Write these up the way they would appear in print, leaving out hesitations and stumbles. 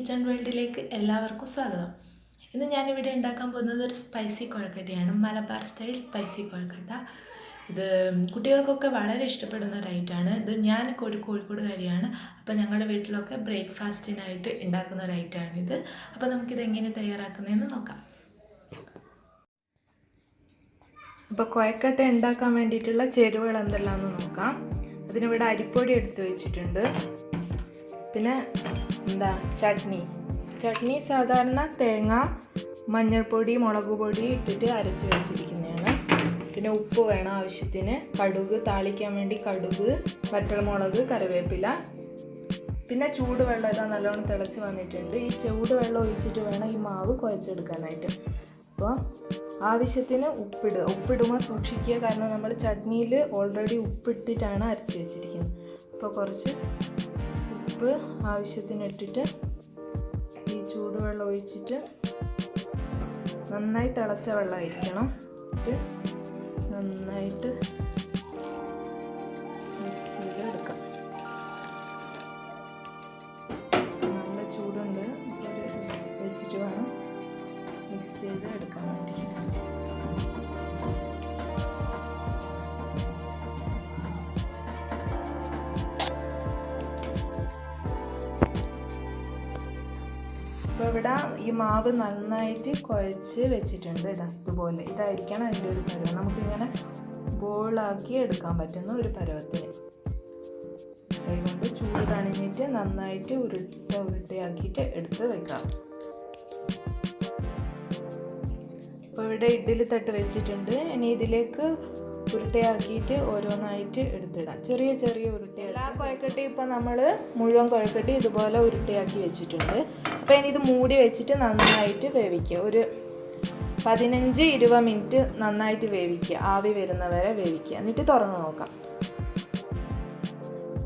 Kitchen വേൾഡിലേക്ക് എല്ലാവർക്കും സ്വാഗതം. ഇന്ന് ഞാനിവിടെ ഉണ്ടാക്കാൻ പോകുന്നത് ഒരു സ്പൈസി കൊഴക്കട്ടയാണ്. മലബാർ സ്റ്റൈൽ സ്പൈസി കൊഴക്കട്ട. ഇത് കുട്ടികൾക്കൊക്കെ വളരെ ഇഷ്ടപ്പെടുന്ന ഒരു ഐറ്റമാണ്. ഇത് ഞാൻ കോഴിക്കോടുകാരിയാണ്. അപ്പോൾ ഞങ്ങളുടെ വീട്ടിലൊക്കെ ബ്രേക്ക്ഫാസ്റ്റിനായിട്ട് ഉണ്ടാക്കുന്ന ഒരു ഐറ്റമാണിത്. അപ്പോൾ നമുക്കിത് എങ്ങനെ തയ്യാറാക്കുന്നതെന്ന് നോക്കാം. അപ്പോൾ കൊഴക്കട്ട ഉണ്ടാക്കാൻ വേണ്ടിയിട്ടുള്ള ചേരുവകൾ എന്തെല്ലാമെന്ന് നോക്കാം. അതിനിവിടെ അരിപ്പൊടി എടുത്ത് വെച്ചിട്ടുണ്ട്. പിന്നെ ചട്നി സാധാരണ തേങ്ങ, മഞ്ഞൾപ്പൊടി, മുളക് പൊടി ഇട്ടിട്ട് അരച്ച് വെച്ചിരിക്കുന്നതാണ്. പിന്നെ ഉപ്പ് വേണം ആവശ്യത്തിന്, കടുക് താളിക്കാൻ വേണ്ടി കടുക്, വറ്റൽമുളക്, കറിവേപ്പില. പിന്നെ ചൂടുവെള്ളം ഇതാ നല്ലോണം തിളച്ച് വന്നിട്ടുണ്ട്. ഈ ചൂടുവെള്ളം ഒഴിച്ചിട്ട് വേണം ഈ മാവ് കുഴച്ചെടുക്കാനായിട്ട്. അപ്പോൾ ആവശ്യത്തിന് ഉപ്പിടുമ്പോൾ സൂക്ഷിക്കുക, കാരണം നമ്മൾ ചട്നിയിൽ ഓൾറെഡി ഉപ്പിട്ടിട്ടാണ് അരച്ച് വെച്ചിരിക്കുന്നത്. അപ്പോൾ കുറച്ച് ഉപ്പ് ആവശ്യത്തിന് ഇട്ടിട്ട് ഈ ചൂടുവെള്ളം ഒഴിച്ചിട്ട് നന്നായി തിളച്ച വെള്ളമായിരിക്കണം. നന്നായിട്ട് മിക്സ് ചെയ്ത് എടുക്കാം. നല്ല ചൂടുണ്ട്, വെച്ചിട്ട് വേണം മിക്സ് ചെയ്ത് എടുക്കാൻ വേണ്ടി. അപ്പോൾ ഇവിടെ ഈ മാവ് നന്നായിട്ട് കുഴച്ച് വെച്ചിട്ടുണ്ട്. ഇതുപോലെ ഇതായിരിക്കണം അതിൻ്റെ ഒരു പരുവം. നമുക്കിങ്ങനെ ബോളാക്കി എടുക്കാൻ പറ്റുന്ന ഒരു പരുവത്തിന്. അതുകൊണ്ട് ചൂട് തണിഞ്ഞിട്ട് നന്നായിട്ട് ഉരുട്ടയാക്കിയിട്ട് എടുത്ത് വെക്കാം. അപ്പോൾ ഇവിടെ ഇഡ്ഡലി തട്ട് വെച്ചിട്ടുണ്ട്. ഇനി ഇതിലേക്ക് ഉരുട്ടയാക്കിയിട്ട് ഓരോന്നായിട്ട് എടുത്തിടാം. ചെറിയ ഉരുട്ട. എല്ലാ കൊഴക്കട്ടയും ഇപ്പം നമ്മൾ മുഴുവൻ കൊഴക്കട്ടയും ഇതുപോലെ ഉരുട്ടയാക്കി വെച്ചിട്ടുണ്ട്. അപ്പോൾ ഇനി ഇത് മൂടി വെച്ചിട്ട് നന്നായിട്ട് വേവിക്കുക. ഒരു 15-20 മിനിറ്റ് നന്നായിട്ട് വേവിക്കുക. ആവി വരുന്നവരെ വേവിക്കുക. എന്നിട്ട് തുറന്ന് നോക്കാം.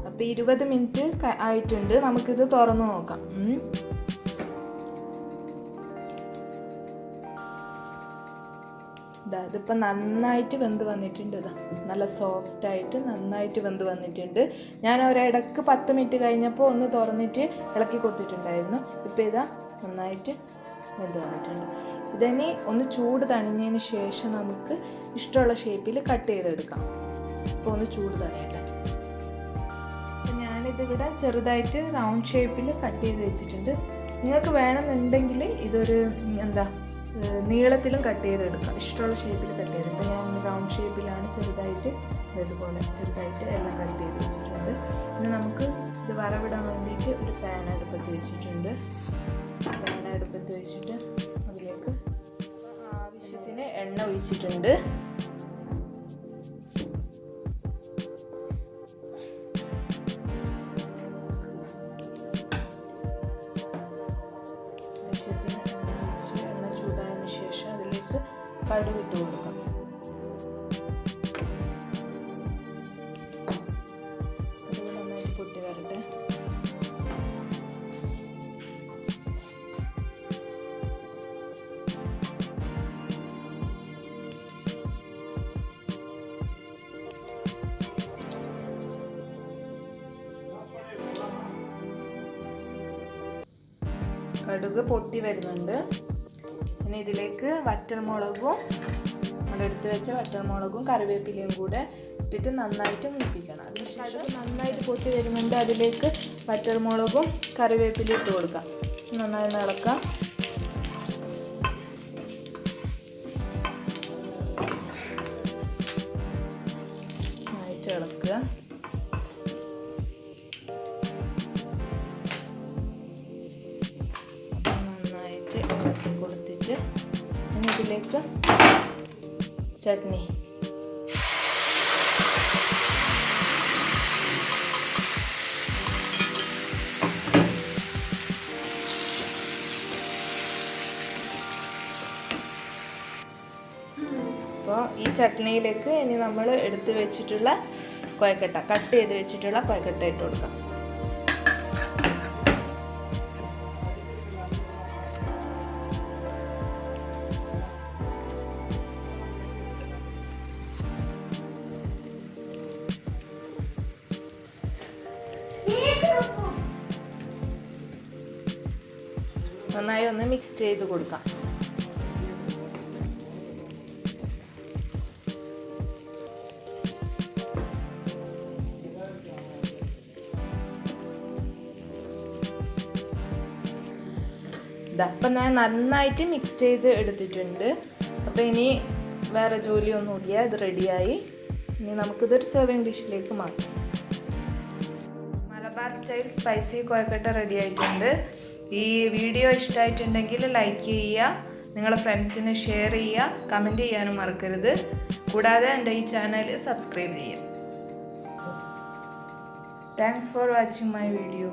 അപ്പോൾ 20 മിനിറ്റ് ആയിട്ടുണ്ട്. നമുക്കിത് തുറന്ന് നോക്കാം. ഇതിപ്പോൾ നന്നായിട്ട് വെന്ത് വന്നിട്ടുണ്ട്. നല്ല സോഫ്റ്റായിട്ട് നന്നായിട്ട് വെന്ത് വന്നിട്ടുണ്ട്. ഞാൻ ഒരിടക്ക് 10 മിനിറ്റ് കഴിഞ്ഞപ്പോൾ ഒന്ന് തുറന്നിട്ട് ഇളക്കി കൊടുത്തിട്ടുണ്ടായിരുന്നു. ഇപ്പോൾ ഇതാ നന്നായിട്ട് വെന്ത് വന്നിട്ടുണ്ട്. ഇതിനി ഒന്ന് ചൂട് തണിഞ്ഞതിന് ശേഷം നമുക്ക് ഇഷ്ടമുള്ള ഷേപ്പിൽ കട്ട് ചെയ്തെടുക്കാം. അപ്പോൾ ഒന്ന് ചൂട് തണിയട്ടെ. അപ്പോൾ ഞാനിതിവിടെ ചെറുതായിട്ട് റൗണ്ട് ഷേപ്പിൽ കട്ട് ചെയ്ത് വെച്ചിട്ടുണ്ട്. നിങ്ങൾക്ക് വേണമെന്നുണ്ടെങ്കിൽ ഇതൊരു നീളത്തിലും കട്ട് ചെയ്തെടുക്കാം. ഇഷ്ടമുള്ള ഷേപ്പിൽ കട്ട് ചെയ്തെടുക്കാം. ഞാൻ റൗണ്ട് ഷേപ്പിലാണ് ചെറുതായിട്ട് ഇതുപോലെ ചെറുതായിട്ട് എല്ലാം കട്ട് ചെയ്ത് വെച്ചിട്ടുണ്ട്. ഇനി നമുക്ക് ഇത് വറവിടാൻ വേണ്ടിയിട്ട് ഒരു പാൻ അടുപ്പത്ത് വെച്ചിട്ടുണ്ട്. പാൻ അടുപ്പത്ത് വെച്ചിട്ട് അതിലേക്ക് ആവശ്യത്തിന് എണ്ണ ഒഴിച്ചിട്ടുണ്ട്. കടുക് ഇട്ട് കൊടുക്കാം. കടുക് നന്നായിട്ട് പൊട്ടി വരട്ടെ. കടുക് പൊട്ടി വരുന്നുണ്ട്. ഇനി ഇതിലേക്ക് വറ്റൽമുളകും എടുത്ത് വെച്ച വറ്റൽമുളകും കറിവേപ്പിലയും കൂടെ ഇട്ടിട്ട് നന്നായിട്ട് മൂപ്പിക്കണം. അതിനുശേഷം നന്നായിട്ട് പൊട്ടി വരുന്നുണ്ട്. അതിലേക്ക് വറ്റൽമുളകും കറിവേപ്പിലയും ഇട്ട് കൊടുക്കാം. നന്നായി ഇളക്കാം. നന്നായിട്ട് ഇളക്കുക. നന്നായിട്ട് ഇളക്കി കൊടുത്തിട്ട് ഇനി ഇതിലേക്ക് ചട്നി. അപ്പോൾ ഈ ചട്നിയിലേക്ക് ഇനി നമ്മൾ എടുത്ത് വെച്ചിട്ടുള്ള കൊഴക്കട്ട, കട്ട് ചെയ്ത് വെച്ചിട്ടുള്ള കൊഴക്കട്ട ഇട്ട് കൊടുക്കാം. നന്നായി ഒന്ന് മിക്സ് ചെയ്ത് കൊടുക്കാം. അപ്പം ഞാൻ നന്നായിട്ട് മിക്സ് ചെയ്ത് എടുത്തിട്ടുണ്ട്. അപ്പോൾ ഇനി വേറെ ജോലിയൊന്നുമില്ല, ഇത് റെഡിയായി. ഇനി നമുക്കിതൊരു സെർവിങ് ഡിഷിലേക്ക് മാറ്റാം. Malabar style spicy kozhukkatta ready ആയിട്ടുണ്ട്. ഈ വീഡിയോ ഇഷ്ടമായിട്ടുണ്ടെങ്കിൽ ലൈക്ക് ചെയ്യുക, നിങ്ങളുടെ ഫ്രണ്ട്സിന് ഷെയർ ചെയ്യുക, കമൻറ്റ് ചെയ്യാനും മറക്കരുത്. കൂടാതെ എൻ്റെ ഈ ചാനൽ സബ്സ്ക്രൈബ് ചെയ്യുക. Thanks for watching my video.